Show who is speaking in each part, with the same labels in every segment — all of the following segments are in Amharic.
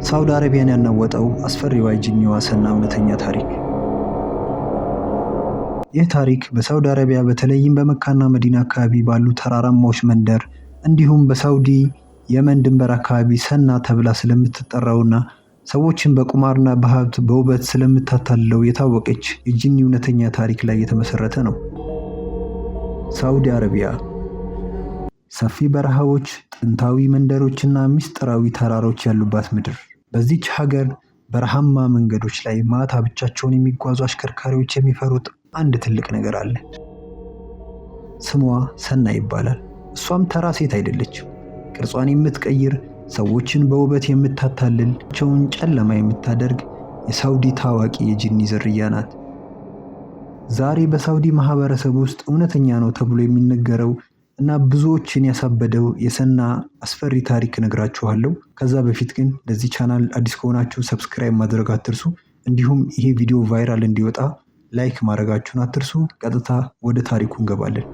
Speaker 1: ሳውዲ አረቢያን ያናወጠው አስፈሪው ጂኒዋ ሰና እውነተኛ ታሪክ። ይህ ታሪክ በሳውዲ አረቢያ በተለይም በመካና መዲና አካባቢ ባሉ ተራራማዎች መንደር እንዲሁም በሳውዲ የመን ድንበር አካባቢ ሰና ተብላ ስለምትጠራውና ሰዎችን በቁማርና በሀብት በውበት ስለምታታልለው የታወቀች የጂኒ እውነተኛ ታሪክ ላይ የተመሰረተ ነው። ሳውዲ አረቢያ ሰፊ በረሃዎች፣ ጥንታዊ መንደሮችና ሚስጥራዊ ተራሮች ያሉባት ምድር። በዚች ሀገር በረሃማ መንገዶች ላይ ማታ ብቻቸውን የሚጓዙ አሽከርካሪዎች የሚፈሩት አንድ ትልቅ ነገር አለ። ስሟ ሰና ይባላል። እሷም ተራ ሴት አይደለችም። ቅርጿን የምትቀይር፣ ሰዎችን በውበት የምታታልል፣ ቸውን ጨለማ የምታደርግ የሳውዲ ታዋቂ የጂኒ ዝርያ ናት። ዛሬ በሳውዲ ማህበረሰብ ውስጥ እውነተኛ ነው ተብሎ የሚነገረው እና ብዙዎችን ያሳበደው የሰና አስፈሪ ታሪክ እነግራችኋለሁ። ከዛ በፊት ግን ለዚህ ቻናል አዲስ ከሆናችሁ ሰብስክራይብ ማድረግ አትርሱ። እንዲሁም ይሄ ቪዲዮ ቫይራል እንዲወጣ ላይክ ማድረጋችሁን አትርሱ። ቀጥታ ወደ ታሪኩ እንገባለን።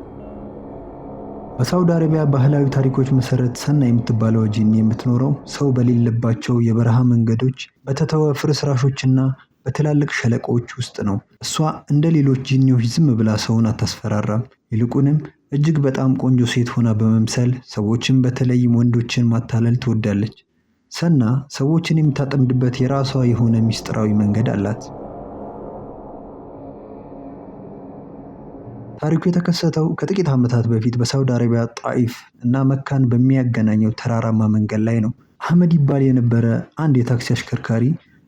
Speaker 1: በሳውዲ አረቢያ ባህላዊ ታሪኮች መሰረት ሰና የምትባለው ጂኒ የምትኖረው ሰው በሌለባቸው የበረሃ መንገዶች፣ በተተወ ፍርስራሾችና በትላልቅ ሸለቆዎች ውስጥ ነው። እሷ እንደ ሌሎች ጂኒዎች ዝም ብላ ሰውን አታስፈራራም። ይልቁንም እጅግ በጣም ቆንጆ ሴት ሆና በመምሰል ሰዎችን በተለይም ወንዶችን ማታለል ትወዳለች። ሰና ሰዎችን የምታጠምድበት የራሷ የሆነ ሚስጥራዊ መንገድ አላት። ታሪኩ የተከሰተው ከጥቂት ዓመታት በፊት በሳውዲ አረቢያ ጣኢፍ እና መካን በሚያገናኘው ተራራማ መንገድ ላይ ነው። አህመድ ይባል የነበረ አንድ የታክሲ አሽከርካሪ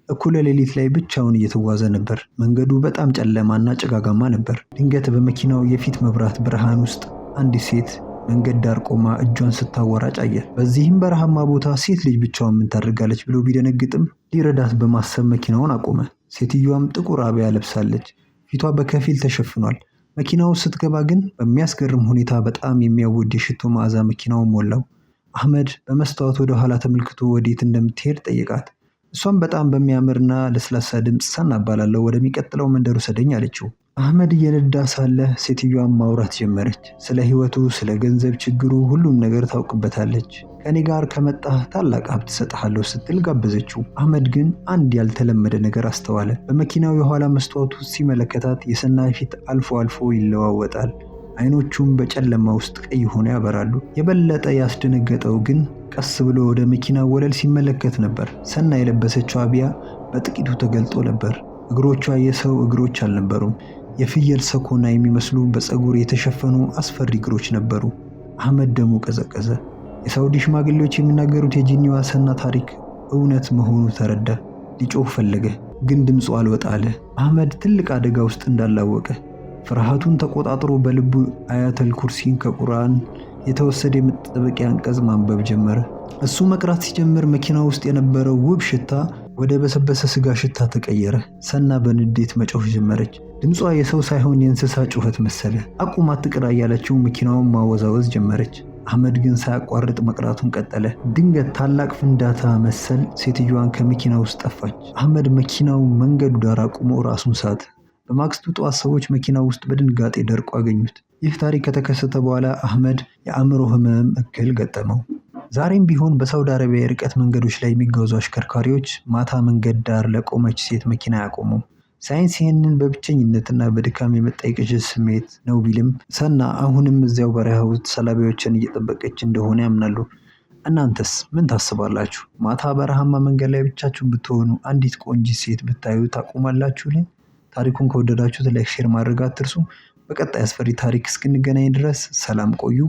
Speaker 1: እኩለ ሌሊት ላይ ብቻውን እየተጓዘ ነበር። መንገዱ በጣም ጨለማና ጭጋጋማ ነበር። ድንገት በመኪናው የፊት መብራት ብርሃን ውስጥ አንዲት ሴት መንገድ ዳር ቆማ እጇን ስታወራጭ አየ። በዚህም በረሃማ ቦታ ሴት ልጅ ብቻዋን ምን ታደርጋለች ብሎ ቢደነግጥም ሊረዳት በማሰብ መኪናውን አቆመ። ሴትዮዋም ጥቁር አብያ ለብሳለች። ፊቷ በከፊል ተሸፍኗል። መኪናው ስትገባ ግን በሚያስገርም ሁኔታ በጣም የሚያወድ የሽቶ መዓዛ መኪናውን ሞላው። አህመድ በመስታወት ወደ ኋላ ተመልክቶ ወዴት እንደምትሄድ ጠየቃት። እሷም በጣም በሚያምርና ለስላሳ ድምፅ ሰና እባላለሁ፣ ወደሚቀጥለው መንደር ውሰደኝ አለችው። አህመድ እየነዳ ሳለ ሴትዮዋን ማውራት ጀመረች። ስለ ህይወቱ፣ ስለ ገንዘብ ችግሩ ሁሉም ነገር ታውቅበታለች። ከኔ ጋር ከመጣህ ታላቅ ሀብት እሰጥሃለሁ ስትል ጋበዘችው። አህመድ ግን አንድ ያልተለመደ ነገር አስተዋለ። በመኪናው የኋላ መስታወት ውስጥ ሲመለከታት የሰና ፊት አልፎ አልፎ ይለዋወጣል። አይኖቹም በጨለማ ውስጥ ቀይ ሆነው ያበራሉ። የበለጠ ያስደነገጠው ግን ቀስ ብሎ ወደ መኪና ወለል ሲመለከት ነበር። ሰና የለበሰችው አብያ በጥቂቱ ተገልጦ ነበር። እግሮቿ የሰው እግሮች አልነበሩም። የፍየል ሰኮና የሚመስሉ በፀጉር የተሸፈኑ አስፈሪ እግሮች ነበሩ። አህመድ ደሙ ቀዘቀዘ። የሳውዲ ሽማግሌዎች የሚናገሩት የጂኒዋ ሰና ታሪክ እውነት መሆኑ ተረዳ። ሊጮህ ፈለገ፣ ግን ድምፁ አልወጣ አለ። አህመድ ትልቅ አደጋ ውስጥ እንዳላወቀ ፍርሃቱን ተቆጣጥሮ በልቡ አያተል ኩርሲን ከቁርአን የተወሰደ የመጠበቂያ አንቀጽ ማንበብ ጀመረ። እሱ መቅራት ሲጀምር መኪና ውስጥ የነበረው ውብ ሽታ ወደ በሰበሰ ስጋ ሽታ ተቀየረ። ሰና በንዴት መጮህ ጀመረች። ድምጿ የሰው ሳይሆን የእንስሳ ጩኸት መሰለ። አቁም፣ አትቅራ እያለችው መኪናውን ማወዛወዝ ጀመረች። አህመድ ግን ሳያቋርጥ መቅራቱን ቀጠለ። ድንገት ታላቅ ፍንዳታ መሰል ሴትዮዋን ከመኪና ውስጥ ጠፋች። አህመድ መኪናው መንገዱ ዳር አቁሞ ራሱን ሳተ። በማግስቱ ጠዋት ሰዎች መኪና ውስጥ በድንጋጤ ደርቆ አገኙት። ይህ ታሪክ ከተከሰተ በኋላ አህመድ የአእምሮ ህመም እክል ገጠመው። ዛሬም ቢሆን በሳውዲ አረቢያ የርቀት መንገዶች ላይ የሚጓዙ አሽከርካሪዎች ማታ መንገድ ዳር ለቆመች ሴት መኪና አያቆሙም። ሳይንስ ይህንን በብቸኝነትና በድካም የመጣ የቅዠት ስሜት ነው ቢልም ሰና አሁንም እዚያው በረሃ ውስጥ ሰላቢዎችን እየጠበቀች እንደሆነ ያምናሉ። እናንተስ ምን ታስባላችሁ? ማታ በረሃማ መንገድ ላይ ብቻችሁን ብትሆኑ አንዲት ቆንጂት ሴት ብታዩ ታቆማላችሁልን? ታሪኩን ከወደዳችሁት ላይክ፣ ሼር ማድረግ አትርሱ። በቀጣይ አስፈሪ ታሪክ እስክንገናኝ ድረስ ሰላም ቆዩ።